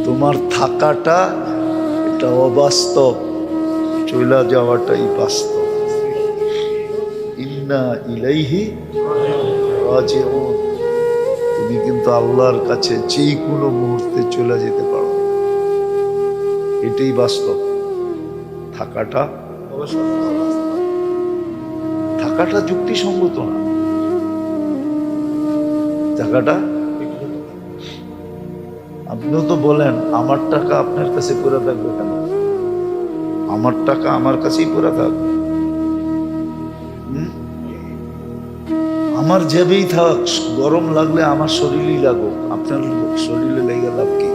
তোমার থাকাটা এটা অবাস্তব, চলে যাওয়াটাই বাস্তব। ইন্না ইলাইহি রাজিউন। তুমি কিন্তু আল্লাহর কাছে যে কোনো মুহূর্তে চলে যেতে পারো, এটাই বাস্তব। থাকাটা যুক্তিসঙ্গত না। টাকাটা আপনিও তো বলেন আমার টাকা আপনার কাছে পড়ে থাকবে কেন? আমার টাকা আমার কাছেই পড়ে থাকবে। আমার জেবেই থাক, গরম লাগলে আমার শরীরেই লাগুক, আপনার শরীরে লেগে লাভ কি?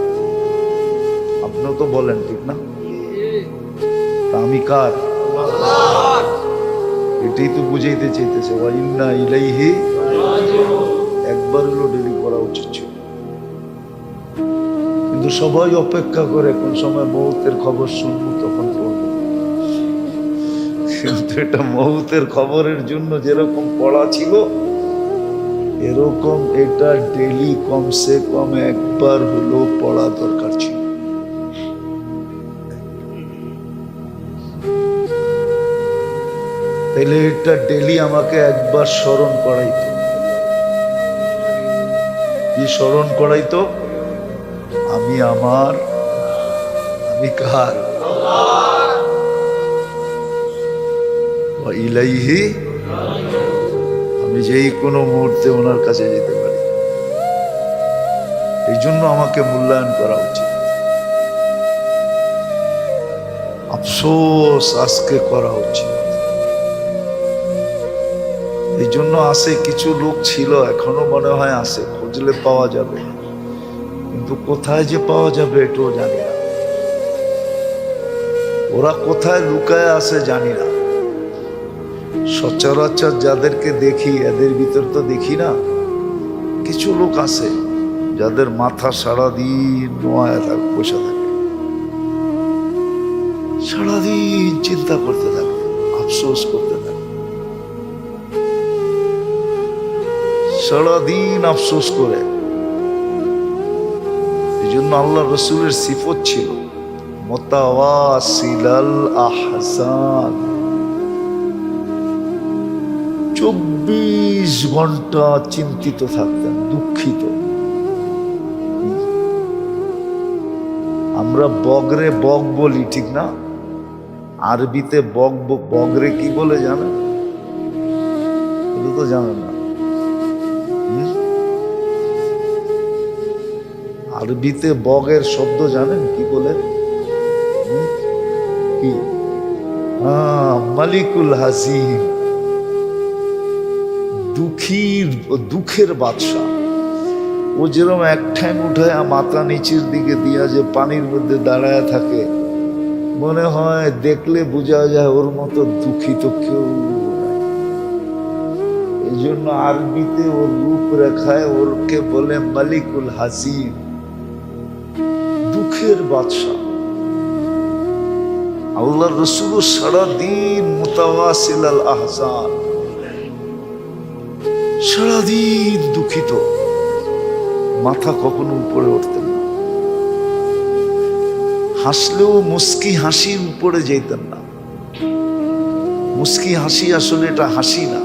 আপনিও তো বলেন, ঠিক না? তা আমি কার? এটাই তো বুঝাইতে চাইতেছে, ওয়া ইন্না ইলাইহি রাজিউন। একবার হলো ডেলি করা উচিত ছিল, কিন্তু সবাই অপেক্ষা করে কোন সময় মৌতের খবর শুনবো তখন পড়বো। কিন্তু এটা মৌতের খবরের জন্য যেরকম পড়া ছিল, এরকম এটা ডেলি কমসে কম একবার হলো পড়া দরকার ছিল। তাইলে এটা ডেলি আমাকে একবার স্মরণ করাইতো। কি স্মরণ করাইতো? আমি কার? ইলাইহি, আমি যেই কোনো মুহূর্তে ওনার কাছে যেতে পারি। এই জন্য আমাকে মূল্যায়ন করা উচিত। আফসোস আজকে করা উচিত। এই জন্য আছে, কিছু লোক ছিল, এখনো মনে হয় আছে, খুঁজলে পাওয়া যাবে, কিন্তু কোথায় যে পাওয়া যাবে এটাও জানি না। ওরা কোথায় লুকায় আছে জানি না। সচরাচর যাদেরকে দেখি এদের ভিতর তো দেখি না। কিছু লোক আছে যাদের মাথা সারাদিন নোয়ায় বসে থাকে, সারাদিন চিন্তা করতে থাকে, আফসোস করতে থাকে, সারাদিন আফসোস করে। এই জন্য আল্লাহ রসুলের সিফত ছিল মুতাওয়াসিলাল আহজান। 24 ঘন্টা চিন্তিত থাকতেন, দুঃখিত। আমরা বগরে বগ বলি, ঠিক না? আরবিতে বগরে কি বলে জানেন? এটা তো জানেন না। আরবিতে বগের শব্দ জানেন কি বলে? কি? মালিকুল হাসিন, দুঃখের বাদশা। ও যেরকম এক ঠ্যাং উঠায় মাথা নিচের দিকে দিয়া যে পানির মধ্যে দাঁড়ায় থাকে, মনে হয় দেখলে বোঝা যায় ওর মতো দুঃখিত কেউ নাই। এই জন্য আরবিতে ওর রূপরেখায় ওরকে বলে মালিকুল হাসিন, দুঃখের বাদশা। আল্লাহ রসুল সারাদিন মুতাওয়াসিলাল আহজান, সারাদিন দুঃখিত, মাথা কখনো উপরে উঠতেন না। হাসলেও মুস্কি হাসির উপরে যেতেন না। মুস্কি হাসি আসলে এটা হাসি না,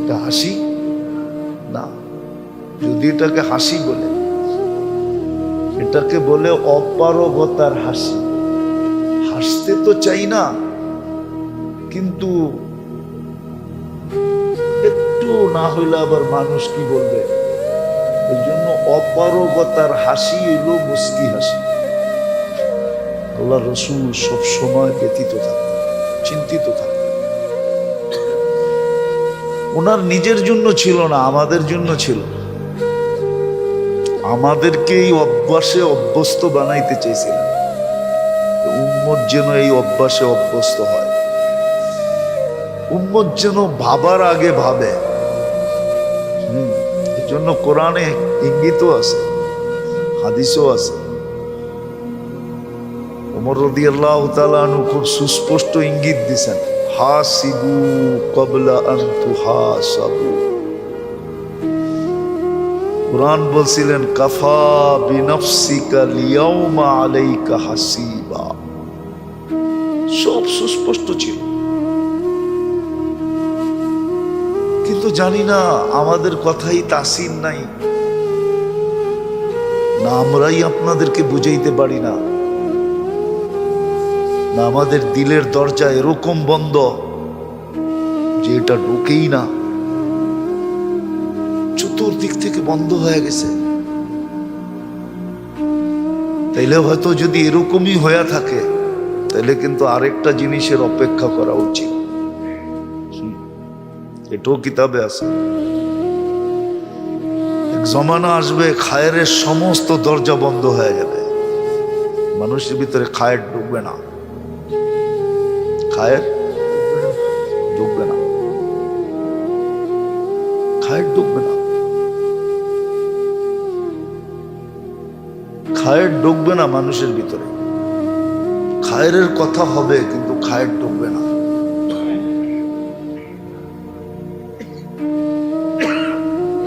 এটা হাসি না। যদি এটাকে হাসি বলে, এটাকে বলে অপারগতার হাসি। হাসতে তো চাই না, কিন্তু একটু না হইলে আবার মানুষ কি বলবে। এই জন্য অপারগতার হাসি হইল মুস্কি হাসি। আল্লাহ রসুল সব সময় ব্যথিত থাকতেন, চিন্তিত থাকতেন। ওনার নিজের জন্য ছিল না, আমাদের জন্য ছিল। আমাদেরকে এই অভ্যাসে অভ্যস্ত বানাইতে চাইছিলেন, উম্মত যেন এই অভ্যাসে অভ্যস্ত হয়। উম্মত যেন ভাবার আগে ভাবে। এই জন্য কোরআনে ইঙ্গিতও আছে, হাদিসও আছে। ওমর রাদিয়াল্লাহু তাআলা আনহু খুব সুস্পষ্ট ইঙ্গিত দিয়েছেন, হাসিবু ক্বাবলা আন তুহাসাবু। কুরআন বলছিলেন কাফা বিনফসিকা লিয়াউমা আলাইকা হাসিবা, সব সুস্পষ্ট ছিল। কিন্তু জানি না আমাদের কথাই তাসির নাই, না আমরাই আপনাদেরকে বুঝাইতে পারি না, না আমাদের দিলের দরজা এরকম বন্ধ যে এটা ঢুকেই না, চতুর্দিক থেকে বন্ধ হয়ে গেছে। তাইলে হয়তো যদি এরকমই হয়ে থাকে তাহলে কিন্তু আরেকটা জিনিসের অপেক্ষা করা উচিত। এটাও কিতাবে আছে, এক জমানা আসবে খায়ের সমস্ত দরজা বন্ধ হয়ে যাবে, মানুষের ভিতরে খায়ের ঢুকবে না, খায়ের ঢুকবে না, খায়ের ঢুকবে না, খায়ের ঢুকবে না মানুষের ভিতরে। খায়ের কথা হবে কিন্তু খায়ের ঢুকবে না।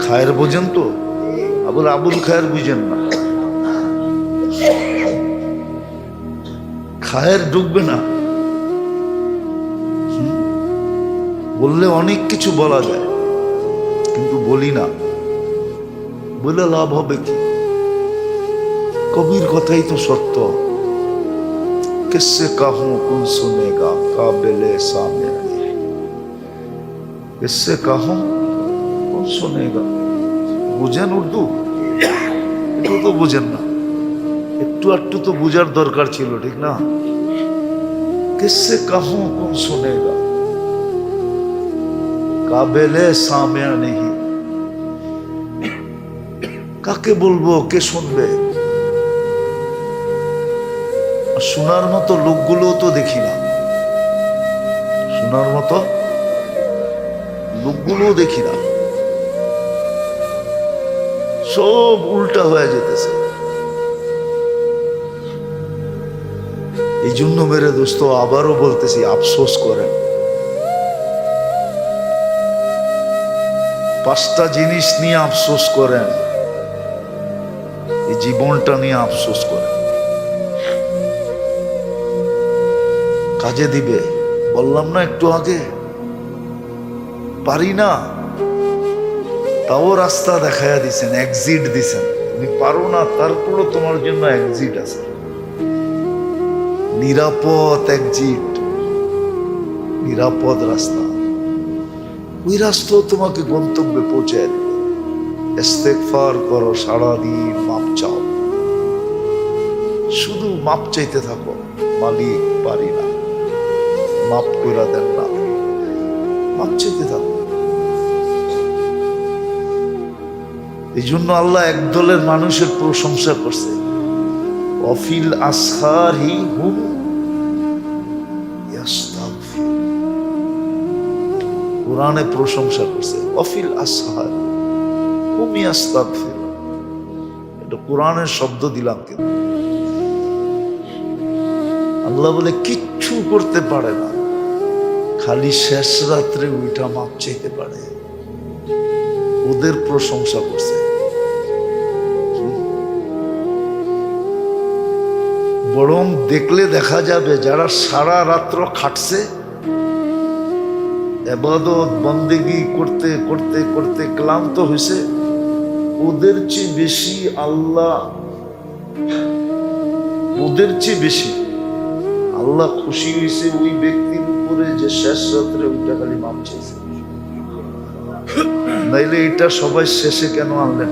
খায়ের বোঝেন তো? আবুল খায়ের বুঝেন না, খায়ের ঢুকবে না। বললে অনেক কিছু বলা যায় কিন্তু বলি না, বলে লাভ হবে কি? কবির কথাই তো সত্য, কিসসে কাহूं কোন শুনেগা কাবিলে সামনে, কিসসে কাহूं কোন শুনেগা। বুঝেন উর্দু? একটু তো বুঝেন না, একটু একটু তো বুঝার দরকার ছিল, ঠিক না? কিসসে কাহूं কোন শুনেগা কাবিলে সামনে নেই, কাকে বলবো, কে শুনবে? শোনার মতো লোকগুলো তো দেখি না, শোনার মতো লোকগুলো দেখি না, সব উল্টা হয়ে যেতেছে। এই জন্য মেরে দোস্ত আবারও বলতেছি, আফসোস করেন। 5টা জিনিস নিয়ে আফসোস করেন, এই জীবনটা নিয়ে আফসোস করেন। কাজে দিবে, বললাম না একটু আগে, পারি না, তাও রাস্তা দেখাইয়া দিছেন, এক্সিট দিছেন। তুমি পারো না, তারপরও তোমার জন্য এক্সিট আছে, নিরাপদ এক্সিট, নিরাপদ রাস্তা। ওই রাস্তাও তোমাকে গন্তব্যে পৌঁছে দেবে। ইস্তেগফার করো, সারাদিন মাপ চাও, শুধু মাপ চাইতে থাকো, মালিক পারি না, মাপ করে দেন না, মাপ চাইতে থাকো। এই জন্য আল্লাহ একদলের মানুষের প্রশংসা করছে, অফিল আসহারি হুম ইয়াস্তাগফির। কোরআনে প্রশংসা করছে, অফিল আসহার হুম ইয়াস্তাগফির। এটা কোরআনের শব্দ দিলাম, কিন্তু আল্লাহ বলে কিচ্ছু করতে পারে না, খালি শেষ রাত্রে উঠা মাপ চাইতে পারে। ওদের প্রশংসা করছে। বরং দেখলে দেখা যাবে যারা সারা রাত্র খাটছে, ইবাদত বন্দেগী করতে করতে করতে ক্লান্ত হয়েছে, ওদের চেয়ে বেশি আল্লাহ, ওদের চেয়ে বেশি আল্লাহ খুশি হয়েছে ওই ব্যক্তির উপরে যে শেষ রাত্রে ওইটা খালি মাপ চাইছে। নাইলে এটা সবাই শেষে কেন আনলেন?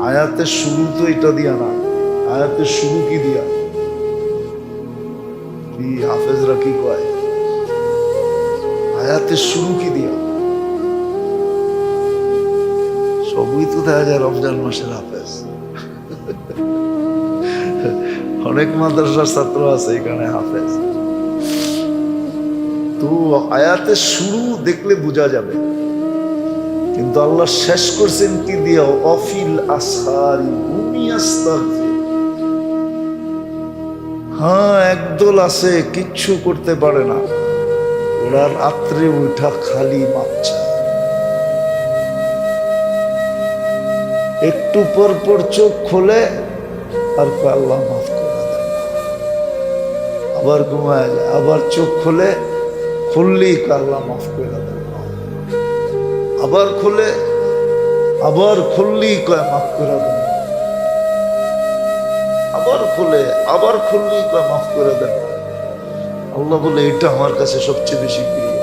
আয়াতের শুরু তো এটা দিয়া না, আয়াতের শুরু কি দিয়া? কি হাফেজরা কি কয়, আয়াতের শুরু কি দিয়া? সবই তো দেখা যায় রমজান মাসের হাফেজ। অনেক মাদ্রাসার ছাত্র আছে এখানে হাফেজ। তো আয়াতের শুরু দেখলে বোঝা যাবে, কিন্তু আল্লাহ শেষ করছেন কি দিয়া? অফিল আসহারি হুম ইয়াস্তাগফির। হ্যাঁ, একদল আছে কিচ্ছু করতে পারে না, ওরা রাত্রে উঠা খালি মাপ চায়। একটু পর পর চোখ খোলে আর কয় আল্লাহ মাফ করে দেন, আবার ঘুমায় যায়, আবার চোখ খোলে, খুললেই কয় আল্লাহ মাফ করে দেন, আবার খোলে, আবার খুললেই কয় মাফ করে দেন, আবার খুলে, আবার খুললেই কয় মাফ করে দেন। আল্লাহ বলে এটা আমার কাছে সবচেয়ে বেশি প্রিয়।